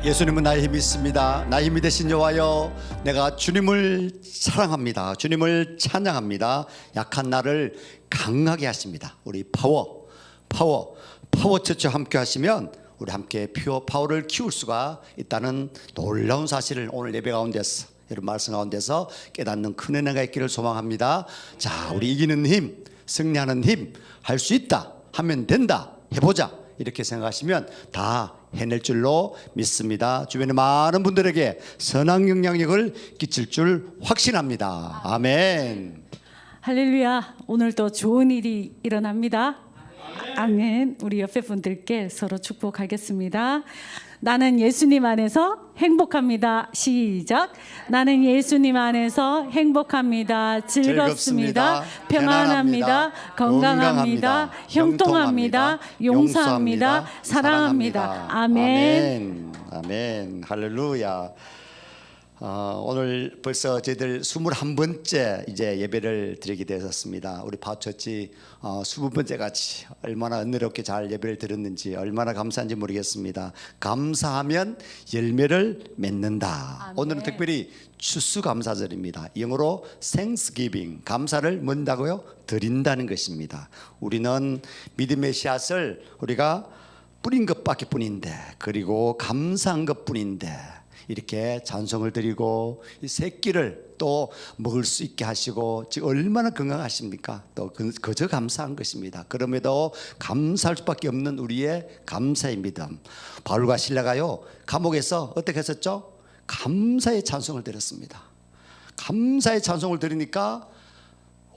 예수님은 나의 힘이 있습니다. 나의 힘이 되신 여호와여, 내가 주님을 사랑합니다. 주님을 찬양합니다. 약한 나를 강하게 하십니다. 우리 파워 처치 함께 하시면 우리 함께 퓨어 파워를 키울 수가 있다는 놀라운 사실을 오늘 예배 가운데서, 여러분 말씀 가운데서 깨닫는 큰 은혜가 있기를 소망합니다. 자, 우리 이기는 힘, 승리하는 힘, 할 수 있다, 하면 된다, 해보자, 이렇게 생각하시면 다 해낼 줄로 믿습니다. 주변의 많은 분들에게 선한 영향력을 끼칠 줄 확신합니다. 아멘. 할렐루야. 오늘도 좋은 일이 일어납니다. 아멘. 우리 옆에 분들께 서로 축복하겠습니다. 나는 예수님 안에서 행복합니다. 시작. 나는 예수님 안에서 행복합니다. 즐겁습니다. 평안합니다. 건강합니다. 형통합니다. 용서합니다. 사랑합니다. 아멘. 아멘. 할렐루야. 오늘 벌써 저희들 21번째 이제 예배를 드리게 되었습니다. 우리 파워처치 20번째 같이 얼마나 은혜롭게 잘 예배를 드렸는지 얼마나 감사한지 모르겠습니다. 감사하면 열매를 맺는다. 아멘. 오늘은 특별히 추수감사절입니다. 영어로 Thanksgiving, 감사를 뭔다고요? 드린다는 것입니다. 우리는 믿음의 씨앗을 우리가 뿌린 것밖에 뿐인데, 그리고 감사한 것뿐인데, 이렇게 찬송을 드리고 이 새끼를 또 먹을 수 있게 하시고 지금 얼마나 건강하십니까? 또 그저 감사한 것입니다. 그럼에도 감사할 수밖에 없는 우리의 감사의 믿음. 바울과 실라가요, 감옥에서 어떻게 했었죠? 감사의 찬송을 드렸습니다. 감사의 찬송을 드리니까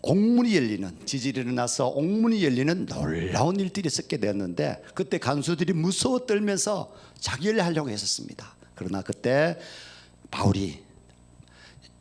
옥문이 열리는, 지진이 일어나서 옥문이 열리는 놀라운 일들이 있었게 되었는데, 그때 간수들이 무서워 떨면서 자결 하려고 했었습니다. 그러나 그때 바울이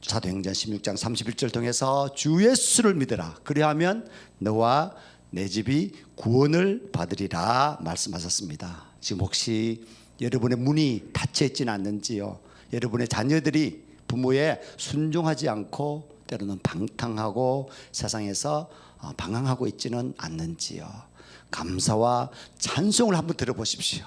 사도행전 16장 31절 통해서 주 예수를 믿으라, 그리하면 너와 내 집이 구원을 받으리라 말씀하셨습니다. 지금 혹시 여러분의 문이 닫혀 있지는 않는지요? 여러분의 자녀들이 부모에 순종하지 않고 때로는 방탕하고 세상에서 방황하고 있지는 않는지요? 감사와 찬송을 한번 들어보십시오.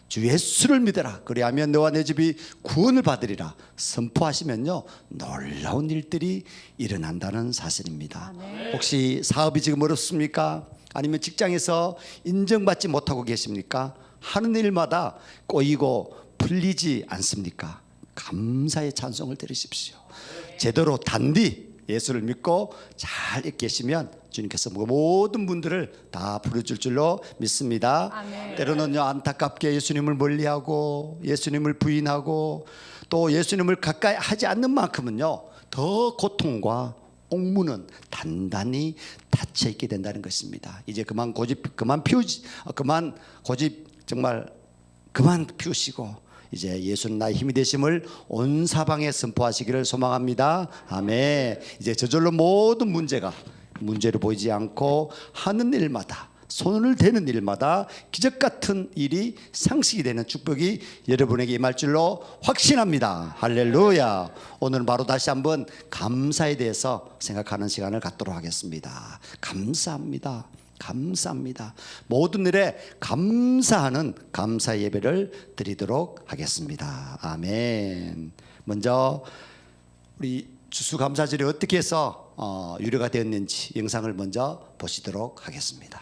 주 예수를 믿어라, 그리하면 너와 내 집이 구원을 받으리라 선포하시면요, 놀라운 일들이 일어난다는 사실입니다. 혹시 사업이 지금 어렵습니까? 아니면 직장에서 인정받지 못하고 계십니까? 하는 일마다 꼬이고 풀리지 않습니까? 감사의 찬송을 들으십시오. 제대로 단디 예수를 믿고 잘 계시면 주님께서 모든 분들을 다 부르줄 줄로 믿습니다. 아멘. 때로는요, 안타깝게 예수님을 멀리하고 예수님을 부인하고 또 예수님을 가까이 하지 않는 만큼은요, 더 고통과 옥문은 단단히 닫혀 있게 된다는 것입니다. 이제 그만 고집 정말 그만 피우시고 이제 예수는 나의 힘이 되심을 온 사방에 선포하시기를 소망합니다. 아멘. 이제 저절로 모든 문제로 보이지 않고 하는 일마다, 손을 대는 일마다 기적 같은 일이 상식이 되는 축복이 여러분에게 임할 줄로 확신합니다. 할렐루야. 오늘은 바로 다시 한번 감사에 대해서 생각하는 시간을 갖도록 하겠습니다. 감사합니다. 감사합니다. 모든 일에 감사하는 감사 예배를 드리도록 하겠습니다. 아멘. 먼저 우리 추수감사절이 어떻게 해서 유래가 되었는지 영상을 먼저 보시도록 하겠습니다.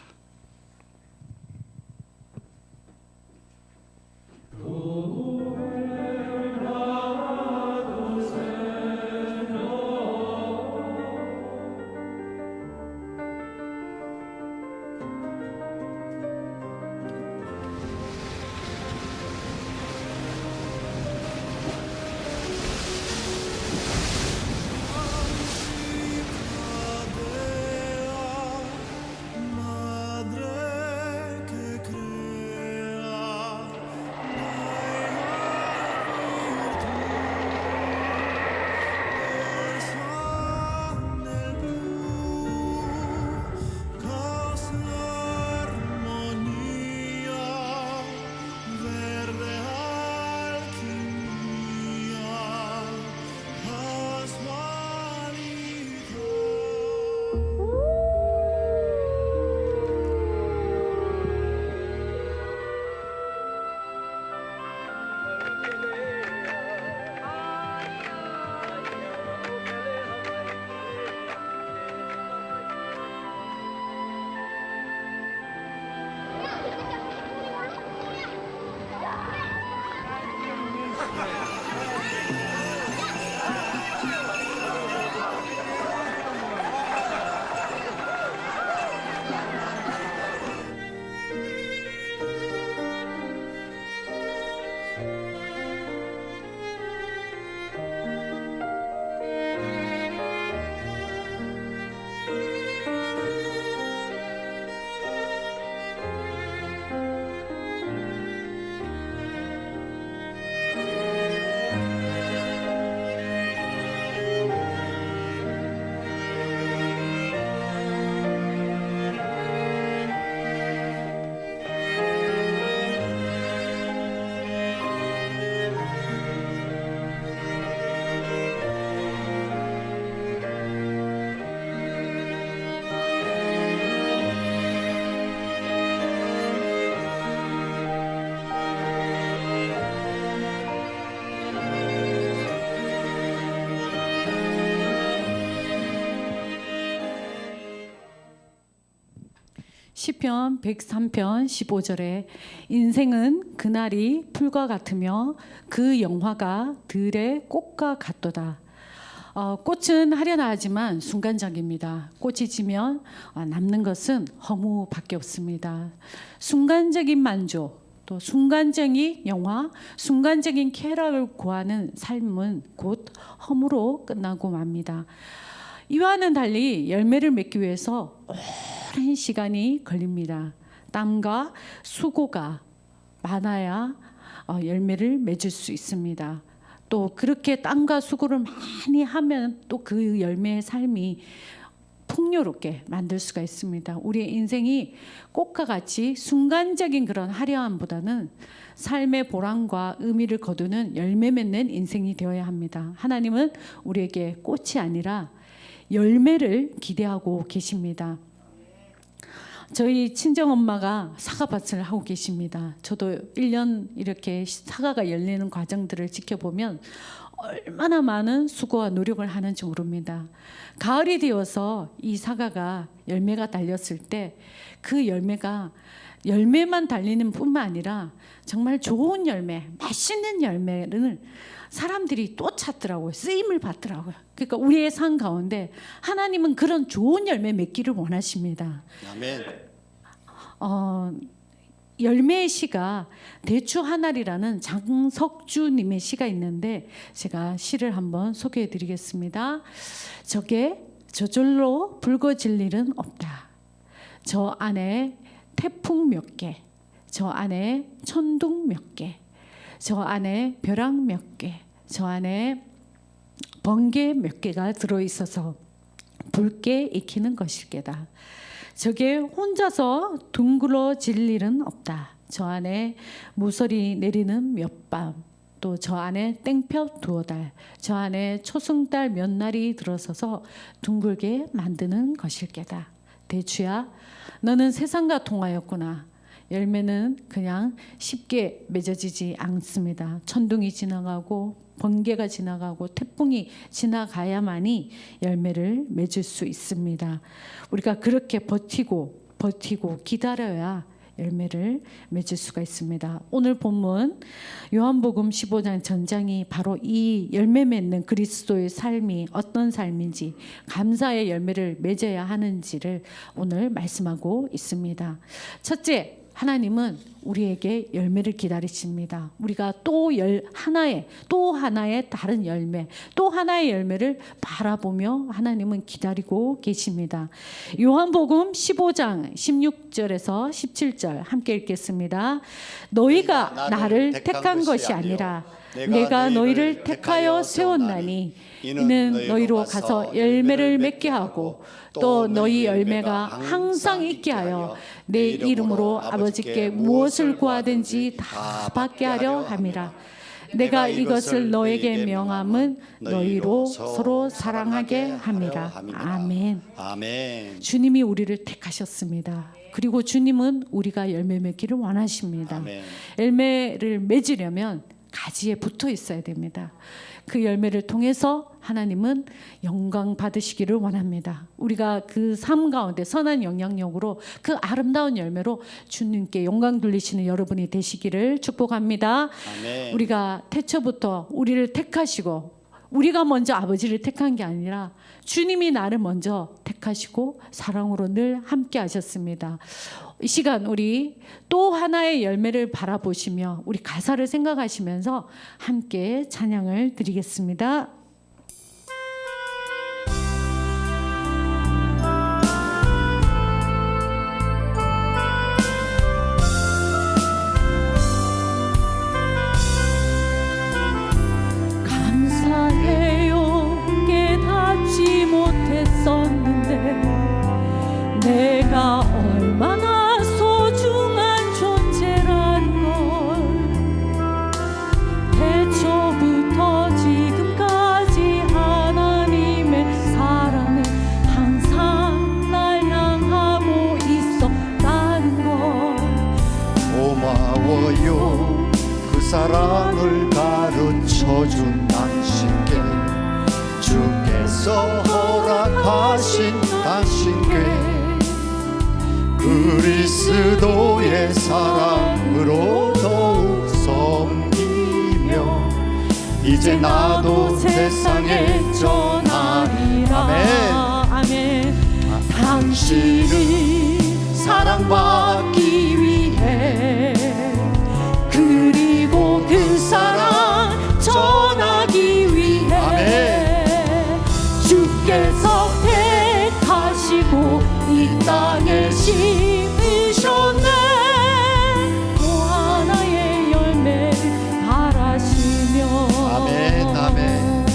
시편 103편 15절에 인생은 그날이 풀과 같으며 그 영화가 들의 꽃과 같도다. 꽃은 하려나 하지만 순간적입니다. 꽃이 지면 남는 것은 허무밖에 없습니다. 순간적인 만족, 또 순간적인 영화, 순간적인 쾌락을 구하는 삶은 곧 허무로 끝나고 맙니다. 이와는 달리 열매를 맺기 위해서 오랜 시간이 걸립니다. 땀과 수고가 많아야 열매를 맺을 수 있습니다. 또 그렇게 땀과 수고를 많이 하면 또 그 열매의 삶이 풍요롭게 만들 수가 있습니다. 우리의 인생이 꽃과 같이 순간적인 그런 화려함보다는 삶의 보람과 의미를 거두는 열매 맺는 인생이 되어야 합니다. 하나님은 우리에게 꽃이 아니라 열매를 기대하고 계십니다. 저희 친정엄마가 사과밭을 하고 계십니다. 저도 1년 이렇게 사과가 열리는 과정들을 지켜보면 얼마나 많은 수고와 노력을 하는지 모릅니다. 가을이 되어서 이 사과가 열매가 달렸을 때 그 열매만 달리는 뿐만 아니라 정말 좋은 열매, 맛있는 열매를 사람들이 또 찾더라고요. 쓰임을 받더라고요. 그러니까 우리의 삶 가운데 하나님은 그런 좋은 열매 맺기를 원하십니다. 아멘. 열매의 시가 대추 하나리라는 장석주님의 시가 있는데 제가 시를 한번 소개해 드리겠습니다. 저절로 붉어질 일은 없다. 저 안에 태풍 몇 개, 저 안에 천둥 몇 개, 저 안에 벼락 몇 개, 저 안에 번개 몇 개가 들어있어서 붉게 익히는 것일게다. 저게 혼자서 둥그러질 일은 없다. 저 안에 모서리 내리는 몇 밤, 또 저 안에 땡볕 두어 달, 저 안에 초승달 몇 날이 들어서서 둥글게 만드는 것일게다. 대추야, 너는 세상과 통하였구나. 열매는 그냥 쉽게 맺어지지 않습니다. 천둥이 지나가고 번개가 지나가고 태풍이 지나가야만이 열매를 맺을 수 있습니다. 우리가 그렇게 버티고 기다려야 열매를 맺을 수가 있습니다. 오늘 본문 요한복음 15장 전장이 바로 이 열매 맺는 그리스도의 삶이 어떤 삶인지, 감사의 열매를 맺어야 하는지를 오늘 말씀하고 있습니다. 첫째, 하나님은 우리에게 열매를 기다리십니다. 우리가 또 하나의 다른 열매, 또 하나의 열매를 바라보며 하나님은 기다리고 계십니다. 요한복음 15장 16절에서 17절 함께 읽겠습니다. 너희가 나를 택한 것이 아니라 내가 너희를 택하여 세웠나니 이는 너희로 가서 열매를 맺게 하고 또 너희 열매가 항상 있게 하여 내 이름으로 아버지께 무엇을 구하든지 다 받게 하려 함이라. 내가 이것을 너에게 명함은 너희로 서로 사랑하게 함이라. 아멘. 아멘. 주님이 우리를 택하셨습니다. 그리고 주님은 우리가 열매 맺기를 원하십니다. 아멘. 열매를 맺으려면 가지에 붙어 있어야 됩니다. 그 열매를 통해서 하나님은 영광 받으시기를 원합니다. 우리가 그 삶 가운데 선한 영향력으로 그 아름다운 열매로 주님께 영광 돌리시는 여러분이 되시기를 축복합니다. 아멘. 우리가 태초부터 우리를 택하시고 우리가 먼저 아버지를 택한 게 아니라 주님이 나를 먼저 택하시고 사랑으로 늘 함께 하셨습니다. 이 시간 우리 또 하나의 열매를 바라보시며 우리 가사를 생각하시면서 함께 찬양을 드리겠습니다. 감사해요. 깨닫지 못했었는데 내가 얼마나 소중한 존재라는 걸 태초부터 지금까지 하나님의 사랑은 항상 날 향하고 있었다는 걸 고마워요. 그 사랑을 가르쳐준 당신께, 주께서 허락하신 당신께, 그리스도의 사랑으로 더욱 섬기며 이제 나도 세상에 전하리라. 아멘. 당신이 사랑받기 위해 그리고 그 사랑 전하기 위해 주께서 택하시고 이 땅에 심으셨네. 또 하나의 열매를 바라시며. 아멘. 아멘.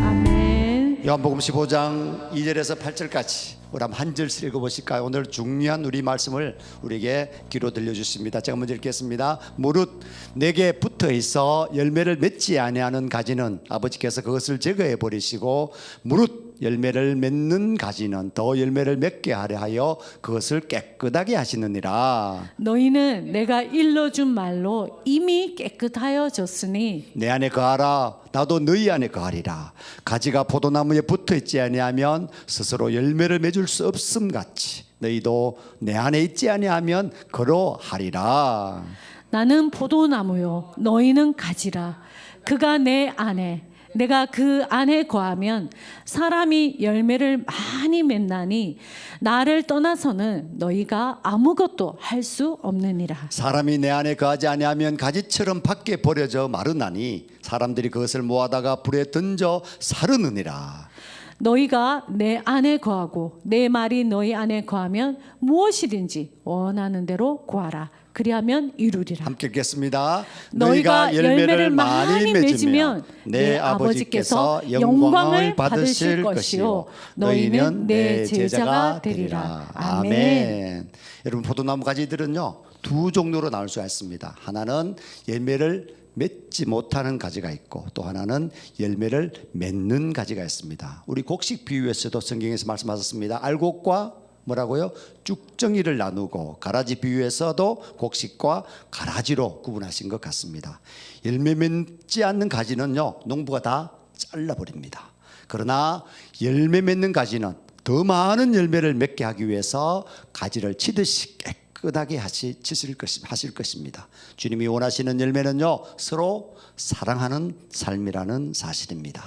아멘. 요한복음 15장 2절에서 8절까지 우리 한 절씩 읽어보실까요? 오늘 중요한 우리 말씀을 우리에게 귀로 들려주십니다. 제가 먼저 읽겠습니다. 무릇 내게 붙어있어 열매를 맺지 아니하는 가지는 아버지께서 그것을 제거해 버리시고 무릇 열매를 맺는 가지는 더 열매를 맺게 하려 하여 그것을 깨끗하게 하시느니라. 너희는 내가 일러준 말로 이미 깨끗하여졌으니 내 안에 거하라 나도 너희 안에 거하리라. 가지가 포도나무에 붙어있지 아니하면 스스로 열매를 맺을 수 없음 같이 너희도 내 안에 있지 아니하면 그러하리라. 나는 포도나무요 너희는 가지라. 그가 내 안에 내가 그 안에 거하면 사람이 열매를 많이 맺나니 나를 떠나서는 너희가 아무것도 할 수 없느니라. 사람이 내 안에 거하지 아니하면 가지처럼 밖에 버려져 마르나니 사람들이 그것을 모아다가 불에 던져 사르느니라. 너희가 내 안에 거하고 내 말이 너희 안에 거하면 무엇이든지 원하는 대로 구하라. 그리하면 이루리라. 함께 읽겠습니다. 너희가 열매를 많이 맺으면 내 아버지께서 영광을 받으실 것이요 너희는 내 제자가 되리라. 아멘. 여러분 포도나무 가지들은요 두 종류로 나눌 수가 있습니다. 하나는 열매를 맺지 못하는 가지가 있고 또 하나는 열매를 맺는 가지가 있습니다. 우리 곡식 비유에서도 성경에서 말씀하셨습니다. 알곡과 뭐라고요? 쭉정이를 나누고 가라지 비유에서도 곡식과 가라지로 구분하신 것 같습니다. 열매 맺지 않는 가지는요 농부가 다 잘라버립니다. 그러나 열매 맺는 가지는 더 많은 열매를 맺게 하기 위해서 가지를 치듯이 깨끗하게 하실 것입니다. 주님이 원하시는 열매는요 서로 사랑하는 삶이라는 사실입니다.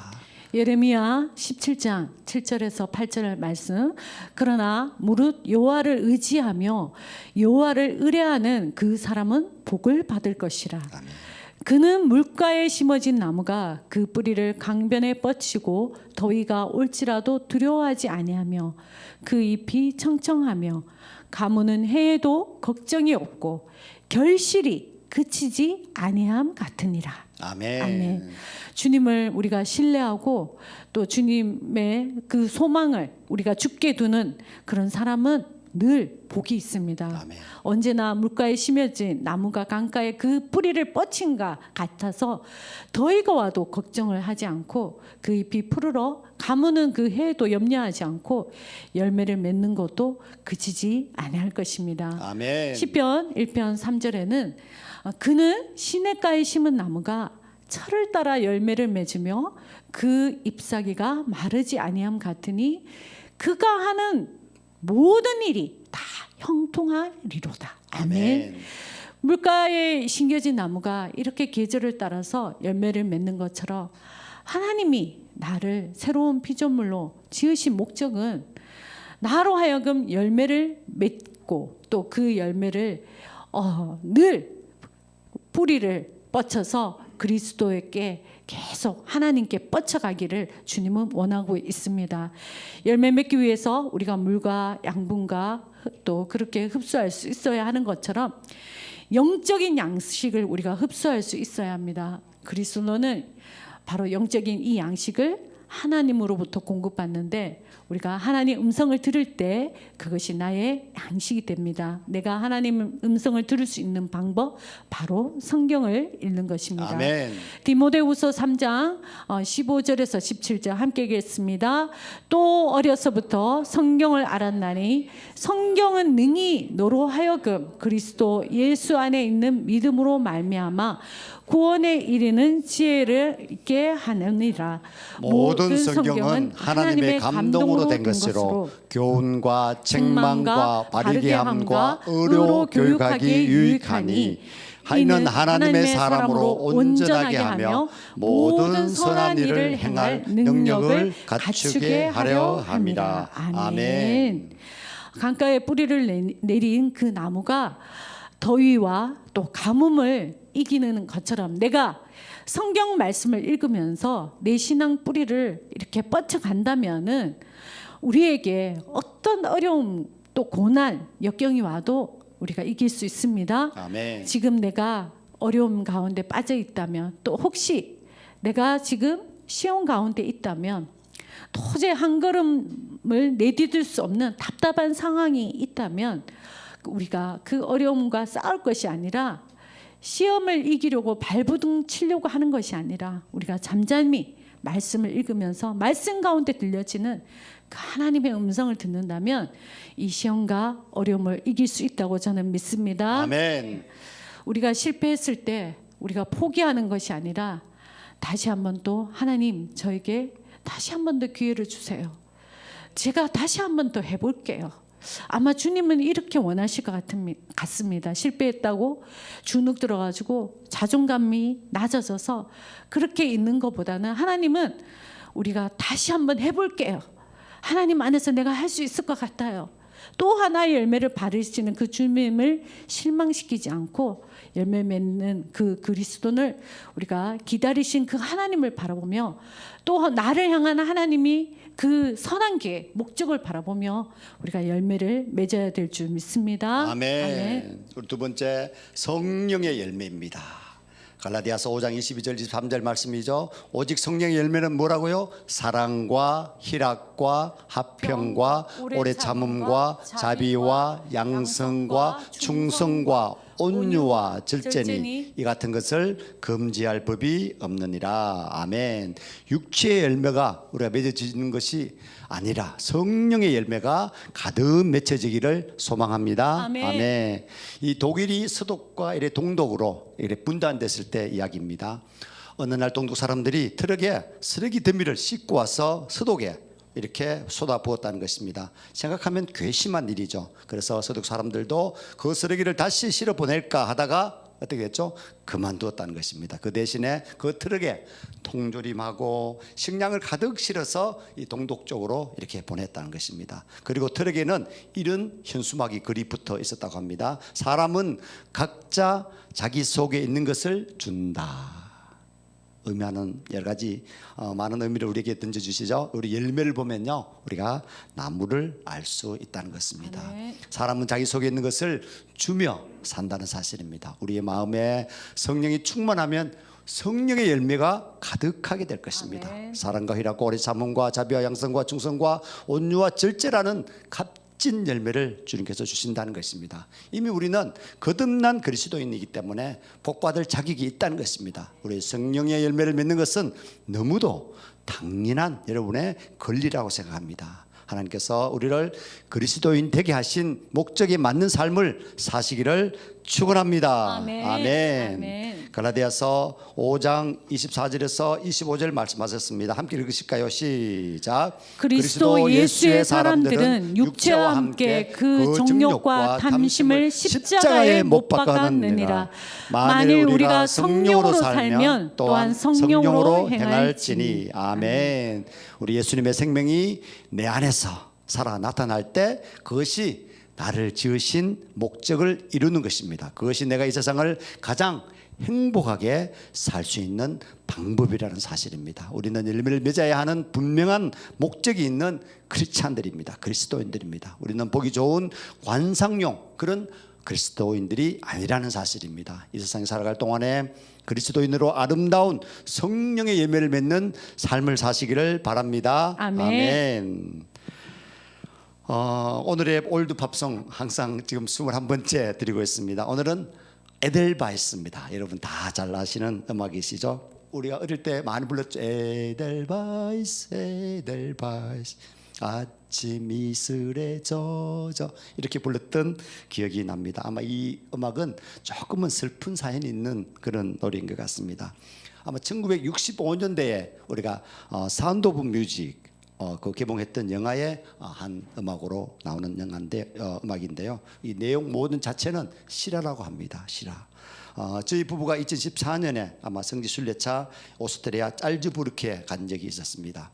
예레미야 17장 7절에서 8절 말씀. 그러나 무릇 여호와를 의지하며 여호와를 의뢰하는 그 사람은 복을 받을 것이라. 아멘. 그는 물가에 심어진 나무가 그 뿌리를 강변에 뻗치고 더위가 올지라도 두려워하지 아니하며 그 잎이 청청하며 가무는 해에도 걱정이 없고 결실이 그치지 아니함 같으니라. 아멘. 아멘. 주님을 우리가 신뢰하고 또 주님의 그 소망을 우리가 굳게 두는 그런 사람은 늘 복이 있습니다. 아멘. 언제나 물가에 심어진 나무가 강가에 그 뿌리를 뻗친가 같아서 더위가 와도 걱정을 하지 않고 그 잎이 푸르러 가무는 그 해에도 염려하지 않고 열매를 맺는 것도 그치지 아니할 것입니다. 아멘. 시편 1편 3절에는 그는 시냇가에 심은 나무가 철을 따라 열매를 맺으며 그 잎사귀가 마르지 아니함 같으니 그가 하는 모든 일이 다 형통하리로다. 아멘. 물가에 심겨진 나무가 이렇게 계절을 따라서 열매를 맺는 것처럼 하나님이 나를 새로운 피조물로 지으신 목적은 나로 하여금 열매를 맺고 또 그 열매를 늘 뿌리를 뻗쳐서 그리스도에게 계속 하나님께 뻗쳐가기를 주님은 원하고 있습니다. 열매 맺기 위해서 우리가 물과 양분과 또 그렇게 흡수할 수 있어야 하는 것처럼 영적인 양식을 우리가 흡수할 수 있어야 합니다. 그리스도는 바로 영적인 이 양식을 하나님으로부터 공급받는데 우리가 하나님 음성을 들을 때 그것이 나의 양식이 됩니다. 내가 하나님 음성을 들을 수 있는 방법 바로 성경을 읽는 것입니다. 아멘. 디모데후서 3장 15절에서 17절 함께 읽겠습니다. 또 어려서부터 성경을 알았나니 성경은 능히 너로 하여금 그리스도 예수 안에 있는 믿음으로 말미암아 구원에 이르는 지혜를 있게 하느니라. 모든 성경은 하나님의 감동으로 된 것으로 교훈과 책망과 바르게 함과 의로 교육하기 유익하니 이는 하나님의 사람으로 온전하게 하며 모든 선한 일을 행할 능력을 갖추게 하려 함이라. 아멘. 강가에 뿌리를 내린 그 나무가 더위와 또 가뭄을 이기는 것처럼 내가 성경 말씀을 읽으면서 내 신앙 뿌리를 이렇게 뻗쳐간다면은 우리에게 어떤 어려움 또 고난 역경이 와도 우리가 이길 수 있습니다. 아멘. 지금 내가 어려움 가운데 빠져 있다면 또 혹시 내가 지금 시험 가운데 있다면 도저히 한 걸음을 내디딜 수 없는 답답한 상황이 있다면 우리가 그 어려움과 싸울 것이 아니라 시험을 이기려고 발버둥 치려고 하는 것이 아니라 우리가 잠잠히 말씀을 읽으면서 말씀 가운데 들려지는 그 하나님의 음성을 듣는다면 이 시험과 어려움을 이길 수 있다고 저는 믿습니다. 아멘. 우리가 실패했을 때 우리가 포기하는 것이 아니라 다시 한번 또 하나님 저에게 다시 한번 더 기회를 주세요. 제가 다시 한번 더 해볼게요. 아마 주님은 이렇게 원하실 것 같습니다. 실패했다고 주눅 들어가지고 자존감이 낮아져서 그렇게 있는 것보다는 하나님은 우리가 다시 한번 해볼게요. 하나님 안에서 내가 할 수 있을 것 같아요. 또 하나의 열매를 바르시는 그 주님을 실망시키지 않고 열매 맺는 그 그리스도를 우리가 기다리신 그 하나님을 바라보며 또 나를 향한 하나님이 그 선한 계획, 목적을 바라보며 우리가 열매를 맺어야 될 줄 믿습니다. 아멘. 우리 두 번째 성령의 열매입니다. 갈라디아서 5장 22절 23절 말씀이죠. 오직 성령의 열매는 뭐라고요? 사랑과 희락과 화평과 오래 참음과 자비와 양성과 충성과 온유와 절제니 이 같은 것을 금지할 법이 없느니라. 아멘. 육체의 열매가 우리가 맺어지는 것이 아니라 성령의 열매가 가득 맺혀지기를 소망합니다. 아멘. 아멘. 이 독일이 서독과 이래 동독으로 이래 분단됐을 때 이야기입니다. 어느 날 동독 사람들이 트럭에 쓰레기 더미를 싣고 와서 서독에 이렇게 쏟아 부었다는 것입니다. 생각하면 괘씸한 일이죠. 그래서 서독 사람들도 그 쓰레기를 다시 실어 보낼까 하다가 어떻게 했죠? 그만두었다는 것입니다. 그 대신에 그 트럭에 통조림하고 식량을 가득 실어서 이 동독 쪽으로 이렇게 보냈다는 것입니다. 그리고 트럭에는 이런 현수막이 글이 붙어 있었다고 합니다. 사람은 각자 자기 속에 있는 것을 준다. 의미하는 여러 가지 많은 의미를 우리에게 던져주시죠. 우리 열매를 보면요, 우리가 나무를 알 수 있다는 것입니다. 아멘. 사람은 자기 속에 있는 것을 주며 산다는 사실입니다. 우리의 마음에 성령이 충만하면 성령의 열매가 가득하게 될 것입니다. 아멘. 사랑과 희락과 오래 참음과 자비와 양성과 충성과 온유와 절제라는 값진 열매를 주님께서 주신다는 것입니다. 이미 우리는 거듭난 그리스도인이기 때문에 복받을 자격이 있다는 것입니다. 우리 성령의 열매를 맺는 것은 너무도 당연한 여러분의 권리라고 생각합니다. 하나님께서 우리를 그리스도인 되게 하신 목적에 맞는 삶을 사시기를 축원합니다. 아멘. 아멘. 아멘. 갈라디아서 5장 24절에서 25절 말씀하셨습니다. 함께 읽으실까요? 시작. 그리스도 예수의 사람들은 육체와 함께 그 정욕과 탐심을 십자가에 못 박았느니라. 만일 우리가 성령으로 살면 또한 성령으로 행할지니. 아멘. 우리 예수님의 생명이 내 안에서 살아 나타날 때 그것이 나를 지으신 목적을 이루는 것입니다. 그것이 내가 이 세상을 가장 행복하게 살 수 있는 방법이라는 사실입니다. 우리는 열매를 맺어야 하는 분명한 목적이 있는 크리스찬들입니다. 그리스도인들입니다. 우리는 보기 좋은 관상용 그런 그리스도인들이 아니라는 사실입니다. 이 세상에 살아갈 동안에 그리스도인으로 아름다운 성령의 열매를 맺는 삶을 사시기를 바랍니다. 아멘. 아멘. 오늘의 올드 팝송 항상 지금 21번째 드리고 있습니다. 오늘은 에델바이스입니다. 여러분 다 잘 아시는 음악이시죠? 우리가 어릴 때 많이 불렀죠. 에델바이스 에델바이스. 아침 이슬에 젖어 이렇게 불렀던 기억이 납니다. 아마 이 음악은 조금은 슬픈 사연이 있는 그런 노래인 것 같습니다. 아마 1965년대에 우리가 사운드 오브 뮤직 그 개봉했던 영화의 한 음악으로 나오는 음악인데요. 이 내용 모든 자체는 실화라고 합니다. 실화. 저희 부부가 2014년에 아마 성지 순례차 오스트리아 짤즈부르크에 간 적이 있었습니다.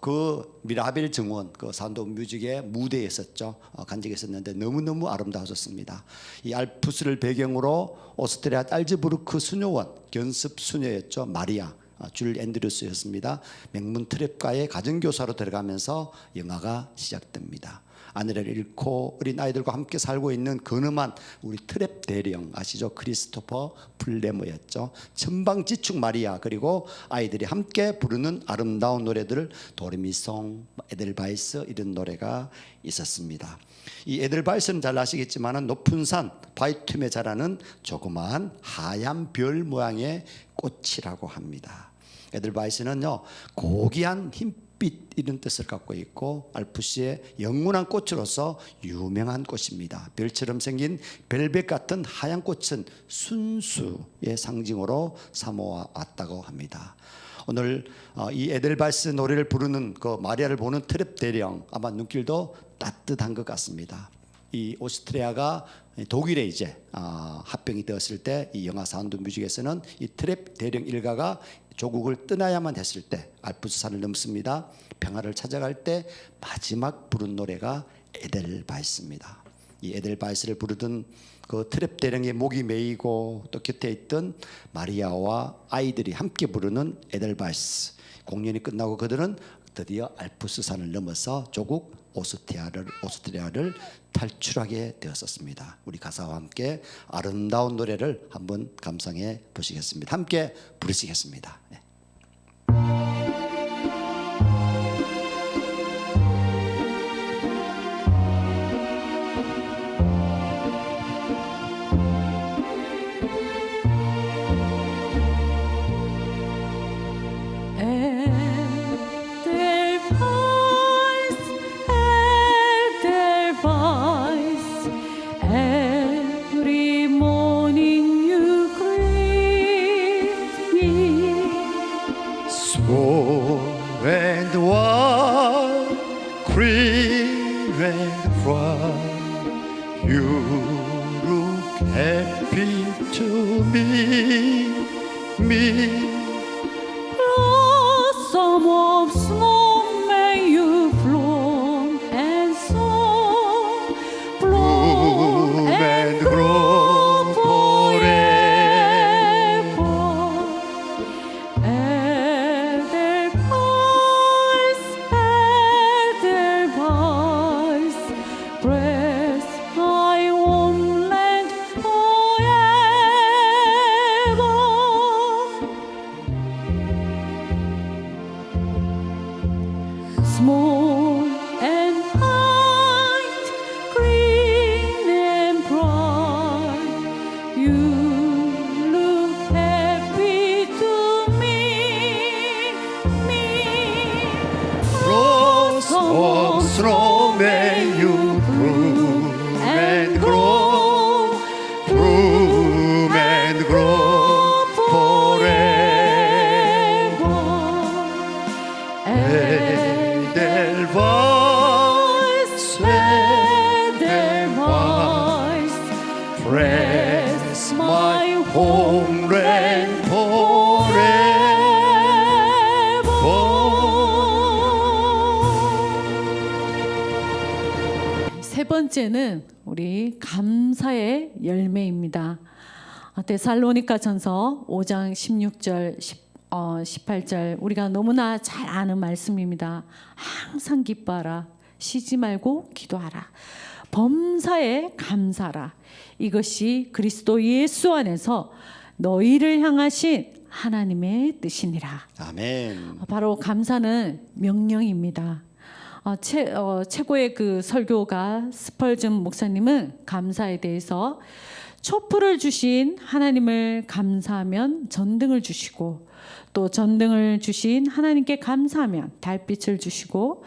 그 미라벨 정원 그 사운드 오브 뮤직의 무대에 있었죠. 간 적이 있었는데 너무너무 아름다웠습니다. 이 알프스를 배경으로 오스트리아 짤즈부르크 수녀원 견습 수녀였죠. 마리아 줄 앤드루스였습니다. 명문 트랩가의 가정교사로 들어가면서 영화가 시작됩니다. 아내를 잃고 어린 아이들과 함께 살고 있는 근엄한 우리 트랩 대령 아시죠? 크리스토퍼 플레머였죠. 천방지축 마리아 그리고 아이들이 함께 부르는 아름다운 노래들 도레미송, 에델바이스 이런 노래가 있었습니다. 이 에델바이스는 잘 아시겠지만 높은 산 바이툼에 자라는 조그마한 하얀 별 모양의 꽃이라고 합니다. 에델바이스는요 고귀한 흰빛 이런 뜻을 갖고 있고 알프스의 영원한 꽃으로서 유명한 꽃입니다. 별처럼 생긴 벨벳 같은 하얀 꽃은 순수의 상징으로 삼아왔다고 합니다. 오늘 이 에델바이스 노래를 부르는 그 마리아를 보는 트랩 대령 아마 눈길도 따뜻한 것 같습니다. 이 오스트리아가 독일에 이제 합병이 되었을 때 이 영화 사운드 뮤직에서는 이 트랩 대령 일가가 조국을 떠나야만 했을 때 알프스산을 넘습니다. 평화를 찾아갈 때 마지막 부른 노래가 에델바이스입니다. 이 에델바이스를 부르던 그 트랩 대령의 목이 메이고 또 곁에 있던 마리아와 아이들이 함께 부르는 에델바이스 공연이 끝나고 그들은 드디어 알프스산을 넘어서 조국 오스트리아를 탈출하게 되었었습니다. 우리 가사와 함께 아름다운 노래를 한번 감상해 보시겠습니다. 함께 부르시겠습니다. 네. Every morning you greet me. Small and wide, clear and bright, you look happy to me. Blossom of snow, may you bloom and so bloom and grow forever. Edelweiss, bless my homeland forever. Small and white, green and bright, you look happy to me. Rose of snow, may you bloom and grow, bloom and grow forever. Edelweiss, Edelweiss, press my homeland forever. 세 번째는 우리 감사의 열매입니다. 데살로니가전서 5장 16절 18절 우리가 너무나 잘 아는 말씀입니다. 항상 기뻐하라. 쉬지 말고 기도하라. 범사에 감사하라. 이것이 그리스도 예수 안에서 너희를 향하신 하나님의 뜻이니라. 아멘. 바로 감사는 명령입니다. 최고의 그 설교가 스펄전 목사님은 감사에 대해서 촛불을 주신 하나님을 감사하면 전등을 주시고 또 전등을 주신 하나님께 감사하면 달빛을 주시고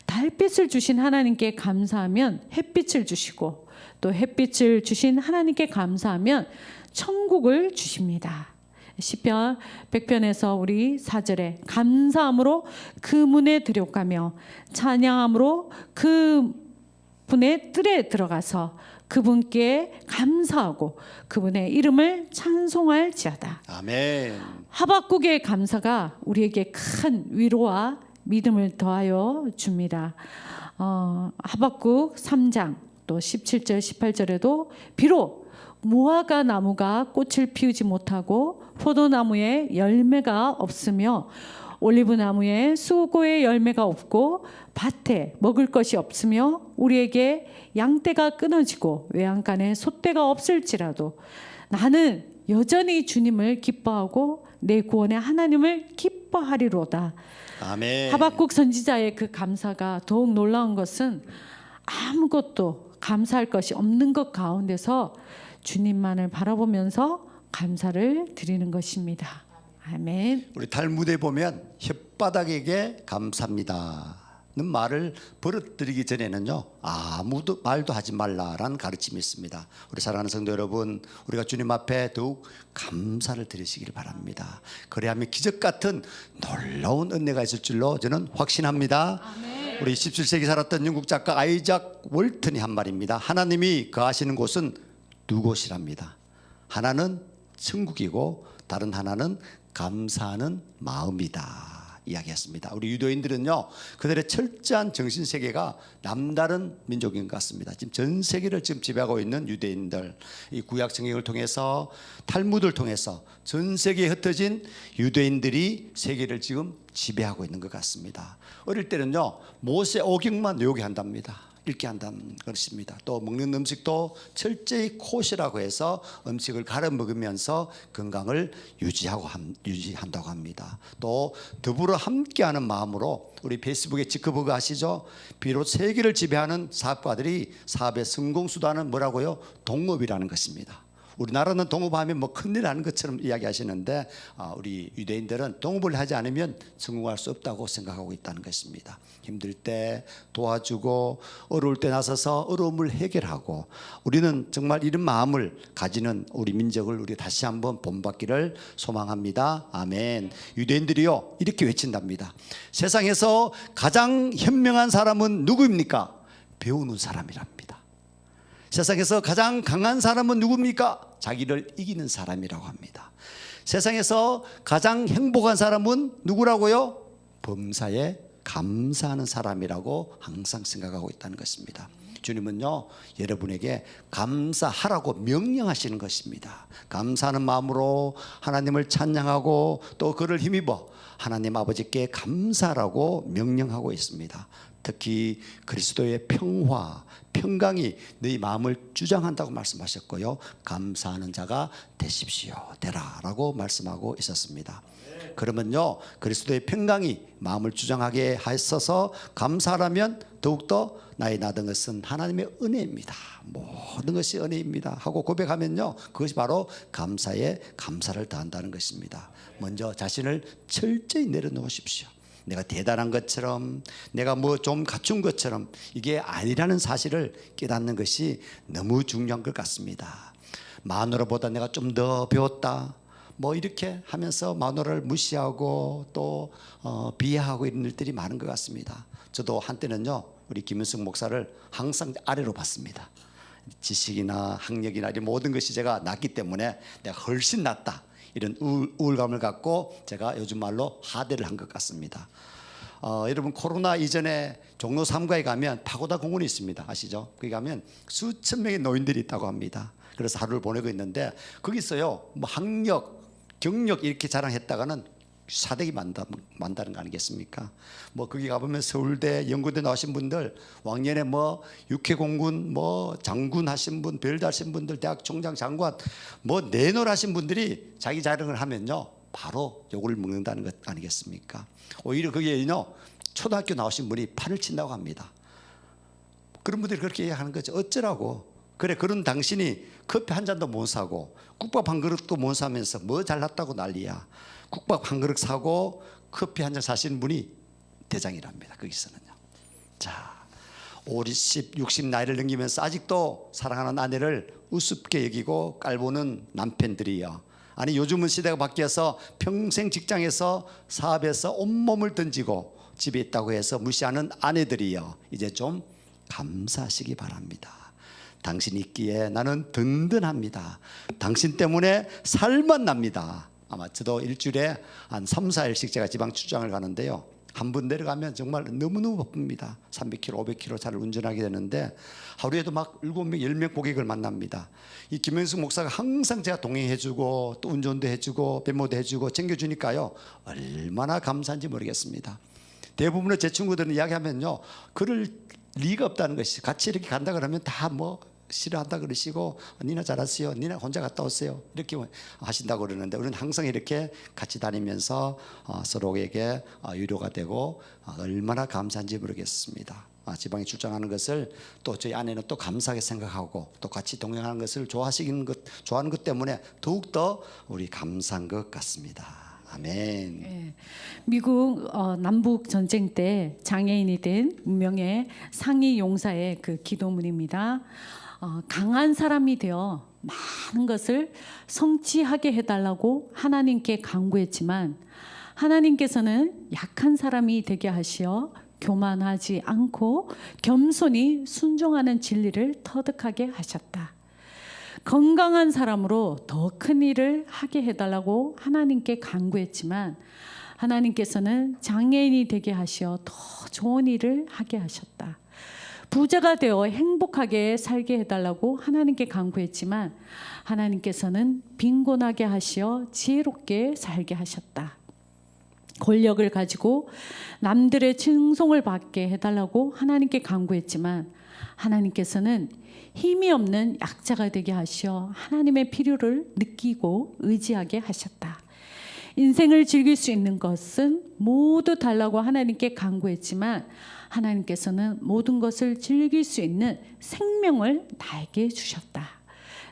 달빛을 주신 하나님께 감사하면 햇빛을 주시고 또 햇빛을 주신 하나님께 감사하면 천국을 주십니다. 시편 100편에서 우리 4절에 감사함으로 그 문에 들어가며 찬양함으로 그 분의 뜰에 들어가서 그분께 감사하고 그분의 이름을 찬송할지어다. 아멘. 하박국의 감사가 우리에게 큰 위로와 믿음을 더하여 줍니다. 하박국 3장 또 17절 18절에도 비록 무화과 나무가 꽃을 피우지 못하고 포도나무에 열매가 없으며 올리브나무에 수고의 열매가 없고 밭에 먹을 것이 없으며 우리에게 양떼가 끊어지고 외양간에 솥대가 없을지라도 나는 여전히 주님을 기뻐하고 내 구원의 하나님을 기뻐하리로다. 아멘. 하박국 선지자의 그 감사가 더욱 놀라운 것은 아무것도 감사할 것이 없는 것 가운데서 주님만을 바라보면서 감사를 드리는 것입니다. 아멘. 우리 탈무드에 보면 혓바닥에게 감사합니다는 말을 버릇들이기 전에는요 아무도 말도 하지 말라라는 가르침이 있습니다. 우리 사랑하는 성도 여러분, 우리가 주님 앞에 더욱 감사를 드리시길 바랍니다. 그래야만 기적 같은 놀라운 은혜가 있을 줄로 저는 확신합니다. 아멘. 우리 17세기 살았던 영국 작가 아이작 월튼이 한 말입니다. 하나님이 거하시는 곳은 두 곳이랍니다. 하나는 천국이고 다른 하나는 감사하는 마음이다 이야기했습니다. 우리 유대인들은요 그들의 철저한 정신세계가 남다른 민족인 것 같습니다. 지금 전 세계를 지금 지배하고 있는 유대인들, 이 구약 성경을 통해서 탈무드를 통해서 전 세계에 흩어진 유대인들이 세계를 지금 지배하고 있는 것 같습니다. 어릴 때는요 모세 오경만 외우게 한답니다. 읽게 한다는 것입니다. 또 먹는 음식도 철저히 코시라고 해서 음식을 갈아 먹으면서 건강을 유지한다고 합니다. 또 더불어 함께하는 마음으로 우리 페이스북에 지크버그 아시죠? 비록 세계를 지배하는 사업가들이 사업의 성공 수단은 뭐라고요? 동업이라는 것입니다. 우리나라는 동업하면 뭐 큰일 나는 것처럼 이야기하시는데 우리 유대인들은 동업을 하지 않으면 성공할 수 없다고 생각하고 있다는 것입니다. 힘들 때 도와주고 어려울 때 나서서 어려움을 해결하고 우리는 정말 이런 마음을 가지는 우리 민족을 우리 다시 한번 본받기를 소망합니다. 아멘. 유대인들이요 이렇게 외친답니다. 세상에서 가장 현명한 사람은 누구입니까? 배우는 사람이랍니다. 세상에서 가장 강한 사람은 누굽니까? 자기를 이기는 사람이라고 합니다. 세상에서 가장 행복한 사람은 누구라고요? 범사에 감사하는 사람이라고 항상 생각하고 있다는 것입니다. 주님은요 여러분에게 감사하라고 명령하시는 것입니다. 감사하는 마음으로 하나님을 찬양하고 또 그를 힘입어 하나님 아버지께 감사하라고 명령하고 있습니다. 특히 그리스도의 평화, 평강이 너희 마음을 주장한다고 말씀하셨고요. 감사하는 자가 되십시오. 되라라고 말씀하고 있었습니다. 그러면요 그리스도의 평강이 마음을 주장하게 하셔서 감사하라면 더욱더 나의 나던 것은 하나님의 은혜입니다. 모든 것이 은혜입니다 하고 고백하면요 그것이 바로 감사에 감사를 더한다는 것입니다. 먼저 자신을 철저히 내려놓으십시오. 내가 대단한 것처럼 내가 뭐 좀 갖춘 것처럼 이게 아니라는 사실을 깨닫는 것이 너무 중요한 것 같습니다. 마누라보다 내가 좀 더 배웠다 뭐 이렇게 하면서 마누라를 무시하고 또 비하하고 이런 일들이 많은 것 같습니다. 저도 한때는요 우리 김윤석 목사를 항상 아래로 봤습니다. 지식이나 학력이나 이런 모든 것이 제가 낮기 때문에 내가 훨씬 낫다 이런 우울감을 갖고 제가 요즘 말로 하대를 한 것 같습니다. 여러분 코로나 이전에 종로 3가에 가면 파고다 공원이 있습니다. 아시죠? 거기 가면 수천 명의 노인들이 있다고 합니다. 그래서 하루를 보내고 있는데 거기서요 뭐 학력, 경력 이렇게 자랑했다가는 사대기 만다는 거 아니겠습니까? 뭐 거기 가보면 서울대, 연구대 나오신 분들, 왕년에 뭐 육해공군, 뭐 장군 하신 분, 별도 하신 분들, 대학 총장, 장관, 뭐 내노를 하신 분들이 자기 자랑을 하면요 바로 욕을 먹는다는 것 아니겠습니까? 오히려 거기에는요 초등학교 나오신 분이 판을 친다고 합니다. 그런 분들이 그렇게 얘기하는 거죠. 어쩌라고? 그래 그런 당신이 커피 한 잔도 못 사고 국밥 한 그릇도 못 사면서 뭐 잘났다고 난리야. 국밥 한 그릇 사고 커피 한 잔 사시는 분이 대장이랍니다. 거기서는요. 자, 50, 60 나이를 넘기면서 아직도 사랑하는 아내를 우습게 여기고 깔보는 남편들이요. 아니 요즘은 시대가 바뀌어서 평생 직장에서 사업에서 온몸을 던지고 집에 있다고 해서 무시하는 아내들이요. 이제 좀 감사하시기 바랍니다. 당신 있기에 나는 든든합니다. 당신 때문에 살만 납니다. 아마 저도 일주일에 한 3, 4일씩 제가 지방 출장을 가는데요. 한 번 내려가면 정말 너무너무 바쁩니다. 300km, 500km 차를 운전하게 되는데 하루에도 막 7명, 10명 고객을 만납니다. 이 김현숙 목사가 항상 제가 동행해주고 또 운전도 해주고 배모도 해주고 챙겨주니까요. 얼마나 감사한지 모르겠습니다. 대부분의 제 친구들은 이야기하면요. 그럴 리가 없다는 것이 같이 이렇게 간다 그러면 다 뭐 싫어한다 그러시고 니나 잘하세요. 니나 혼자 갔다 오세요. 이렇게 하신다고 그러는데 우리는 항상 이렇게 같이 다니면서 서로에게 위로가 되고 얼마나 감사한지 모르겠습니다. 지방에 출장하는 것을 또 저희 아내는 또 감사하게 생각하고 또 같이 동행하는 것을 좋아하는 것 때문에 더욱더 우리 감사한 것 같습니다. 아멘. 예. 미국 남북 전쟁 때 장애인이 된 운명의 상위 용사의 그 기도문입니다. 강한 사람이 되어 많은 것을 성취하게 해달라고 하나님께 간구했지만 하나님께서는 약한 사람이 되게 하시어 교만하지 않고 겸손히 순종하는 진리를 터득하게 하셨다. 건강한 사람으로 더 큰 일을 하게 해달라고 하나님께 간구했지만 하나님께서는 장애인이 되게 하시어 더 좋은 일을 하게 하셨다. 부자가 되어 행복하게 살게 해달라고 하나님께 간구했지만 하나님께서는 빈곤하게 하시어 지혜롭게 살게 하셨다. 권력을 가지고 남들의 칭송을 받게 해달라고 하나님께 간구했지만 하나님께서는 힘이 없는 약자가 되게 하시어 하나님의 필요를 느끼고 의지하게 하셨다. 인생을 즐길 수 있는 것은 모두 달라고 하나님께 간구했지만 하나님께서는 모든 것을 즐길 수 있는 생명을 나에게 주셨다.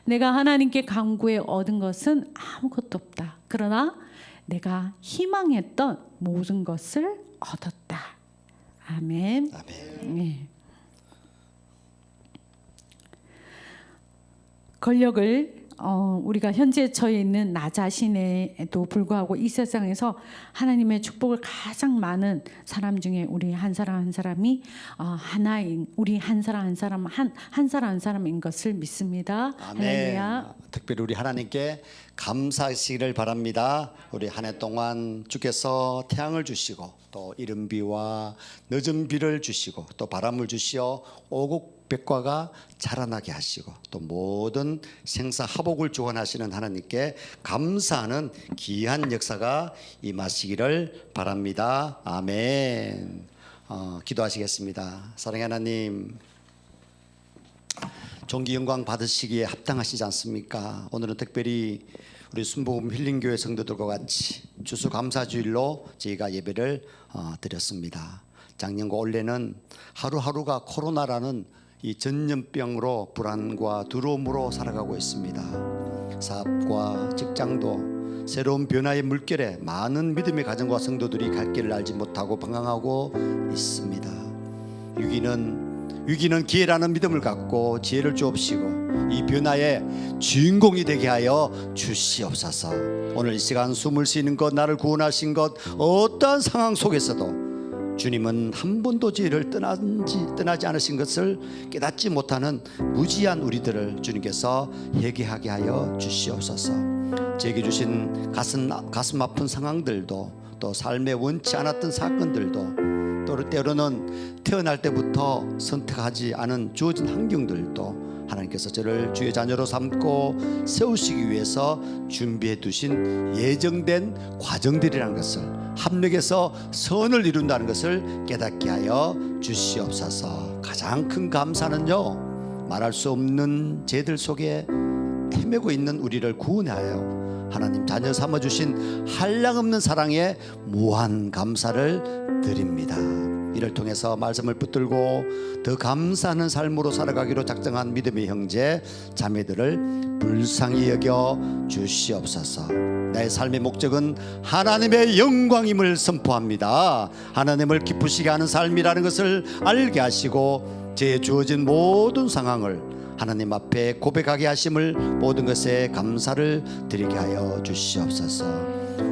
내가 하나님께 간구해 얻은 것은 아무것도 없다. 그러나 내가 희망했던 모든 것을 얻었다. 아멘. 아멘. 네. 권력을 우리가 현재 처해 있는 나 자신에도 불구하고 이 세상에서 하나님의 축복을 가장 많은 사람 중에 우리 한 사람 한 사람이 하나인 우리 한 사람 한 사람 한 사람 한 사람인 것을 믿습니다. 아멘. 할렐루야. 특별히 우리 하나님께 감사하시기를 바랍니다. 우리 한 해 동안 주께서 태양을 주시고 또 이른 비와 늦은 비를 주시고 또 바람을 주시어 오곡백과가 자라나게 하시고 또 모든 생사화복을 주관하시는 하나님께 감사하는 귀한 역사가 임하시기를 바랍니다. 아멘. 기도하시겠습니다. 사랑의 하나님, 존귀 영광 받으시기에 합당하시지 않습니까? 오늘은 특별히 우리 순복음 힐링교회 성도들과 같이 추수감사주일로 저희가 예배를 드렸습니다. 작년과 올해는 하루하루가 코로나라는 이 전염병으로 불안과 두려움으로 살아가고 있습니다. 사업과 직장도 새로운 변화의 물결에 많은 믿음의 가정과 성도들이 갈 길을 알지 못하고 방황하고 있습니다. 위기는 기회라는 믿음을 갖고 지혜를 주옵시고 이 변화의 주인공이 되게 하여 주시옵소서. 오늘 이 시간 숨을 쉬는 것, 나를 구원하신 것, 어떠한 상황 속에서도 주님은 한 번도 저희를 떠나지 않으신 것을 깨닫지 못하는 무지한 우리들을 주님께서 회개하게 하여 주시옵소서. 저에게 주신 가슴 아픈 상황들도 또 삶에 원치 않았던 사건들도 또 때로는 태어날 때부터 선택하지 않은 주어진 환경들도 하나님께서 저를 주의 자녀로 삼고 세우시기 위해서 준비해 두신 예정된 과정들이라는 것을 합력해서 선을 이룬다는 것을 깨닫게 하여 주시옵소서. 가장 큰 감사는요, 말할 수 없는 죄들 속에 헤매고 있는 우리를 구원하여 하나님 자녀 삼아주신 한량없는 사랑에 무한 감사를 드립니다. 이를 통해서 말씀을 붙들고 더 감사하는 삶으로 살아가기로 작정한 믿음의 형제 자매들을 불쌍히 여겨 주시옵소서. 나의 삶의 목적은 하나님의 영광임을 선포합니다. 하나님을 기쁘시게 하는 삶이라는 것을 알게 하시고 제 주어진 모든 상황을 하나님 앞에 고백하게 하심을 모든 것에 감사를 드리게 하여 주시옵소서.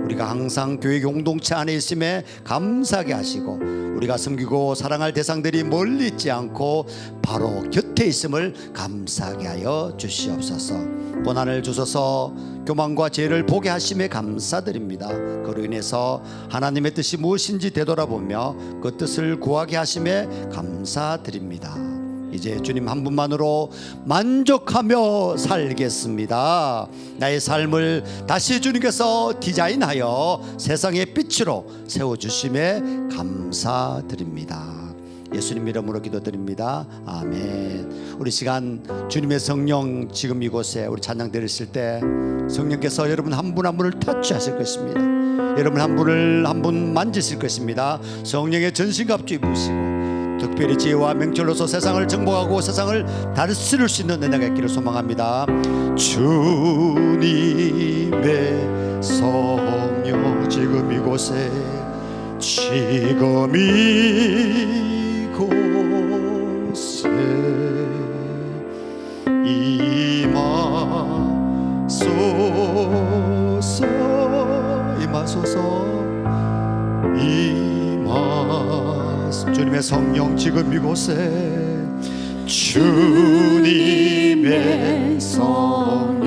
우리가 항상 교회 공동체 안에 있음에 감사하게 하시고 우리가 섬기고 사랑할 대상들이 멀리 있지 않고 바로 곁에 있음을 감사하게 하여 주시옵소서. 고난을 주셔서 교만과 죄를 보게 하심에 감사드립니다. 그로 인해서 하나님의 뜻이 무엇인지 되돌아보며 그 뜻을 구하게 하심에 감사드립니다. 이제 주님 한 분만으로 만족하며 살겠습니다. 나의 삶을 다시 주님께서 디자인하여 세상의 빛으로 세워주심에 감사드립니다. 예수님 이름으로 기도드립니다. 아멘. 우리 시간 주님의 성령 지금 이곳에 우리 찬양 드렸을 때 성령께서 여러분 한 분 한 분을 터치하실 것입니다. 여러분 한 분을 한 분 만지실 것입니다. 성령의 전신갑주 입으시고 특별히 지혜와 명철로서 세상을 정복하고 세상을 다스릴 수 있는 은혜가 있기를 소망합니다. 주님의 성령 지금 이곳에 지금 이곳에 임하소서 주님의 성령 지금 이곳에 주님의 성령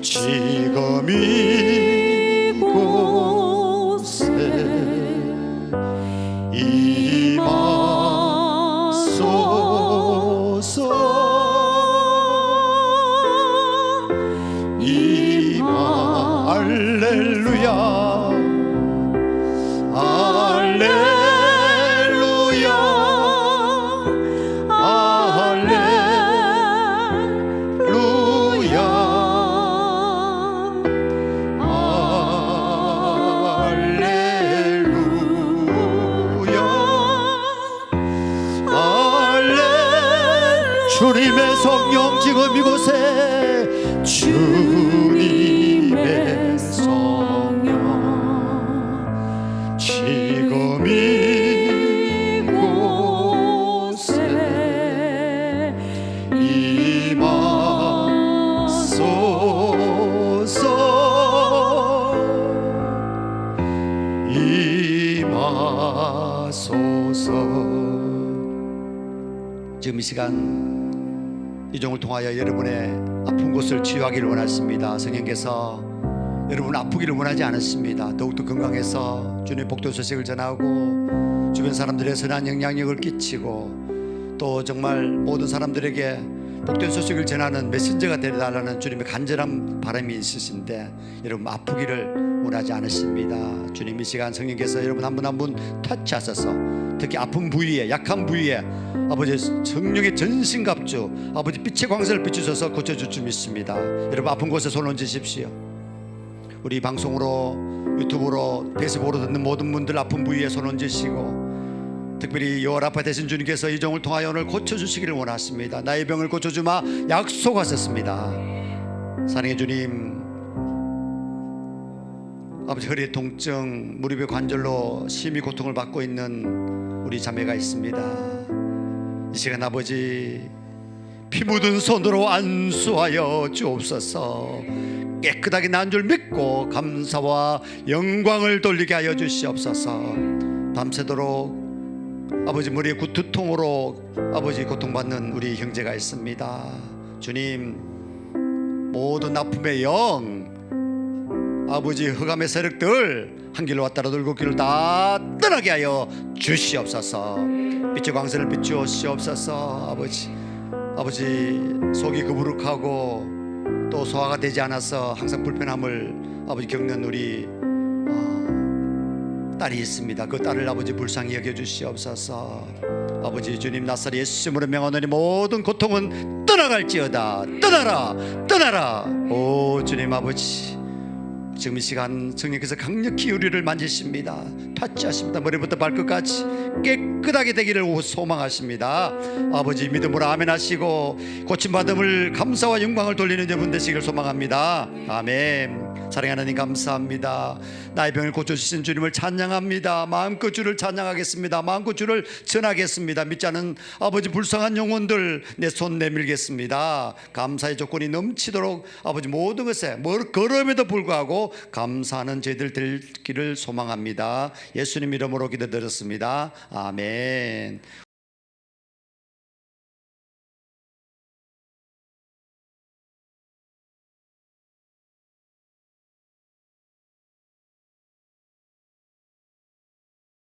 지금 이곳에 임하소서. 할렐루야 주님의 성령 지금 이곳에 주님의 성령 지금 이곳에 임하소서. 지금 이 시간 이종을 통하여 여러분의 아픈 곳을 치유하기를 원하십니다. 성령께서 여러분 아프기를 원하지 않으십니다. 더욱더 건강해서 주님의 복도 소식을 전하고 주변 사람들의 선한 영향력을 끼치고 또 정말 모든 사람들에게 복된 소식을 전하는 메신저가 되어달라는 주님의 간절한 바람이 있으신데 여러분 아프기를 원하지 않으십니다. 주님 이 시간 성령께서 여러분 한 분 한 분 터치하셔서 특히 아픈 부위에 약한 부위에 아버지 성령의 전신갑주 아버지 빛의 광선을 비추셔서 고쳐줄 줄 믿습니다. 여러분 아픈 곳에 손 얹으십시오. 우리 방송으로 유튜브로 페이스북으로 듣는 모든 분들 아픈 부위에 손 얹으시고 특별히 여호와라파 되신 주님께서 이 종을 통하여 오늘 고쳐주시기를 원하십니다. 나의 병을 고쳐주마 약속하셨습니다. 사랑의 주님 아버지 허리의 통증 무릎의 관절로 심히 고통을 받고 있는 우리 자매가 있습니다. 이 시간 아버지 피 묻은 손으로 안수하여 주옵소서. 깨끗하게 난 줄 믿고 감사와 영광을 돌리게 하여 주시옵소서. 밤새도록 아버지 머리에 두통으로 아버지 고통받는 우리 형제가 있습니다. 주님 모든 아픔의 영 아버지 흑암의 세력들 한 길로 왔다라 돌고 길을 다 떠나게 하여 주시옵소서. 빛의 광선을 비추시옵소서. 아버지 속이 거부룩하고 또 소화가 되지 않아서 항상 불편함을 아버지 겪는 우리 딸이 있습니다. 그 딸을 아버지 불쌍히 여겨주시옵소서. 아버지 주님 나사렛 예수님으로 명하노니 모든 고통은 떠나갈지어다. 떠나라 오 주님 아버지 지금 이 시간 성령께서 강력히 우리를 만지십니다. 타치하십니다. 머리부터 발끝까지 깨끗하게 되기를 소망하십니다. 아버지 믿음으로 아멘 하시고 고침받음을 감사와 영광을 돌리는 여러분 되시길 소망합니다. 아멘. 사랑하는 하나님 감사합니다. 나의 병을 고쳐주신 주님을 찬양합니다. 마음껏 주를 찬양하겠습니다. 마음껏 주를 전하겠습니다. 믿지 않은 아버지 불쌍한 영혼들 내 손 내밀겠습니다. 감사의 조건이 넘치도록 아버지 모든 것에 걸음에도 불구하고 감사하는 저희들 되기를 소망합니다. 예수님 이름으로 기도드렸습니다. 아멘.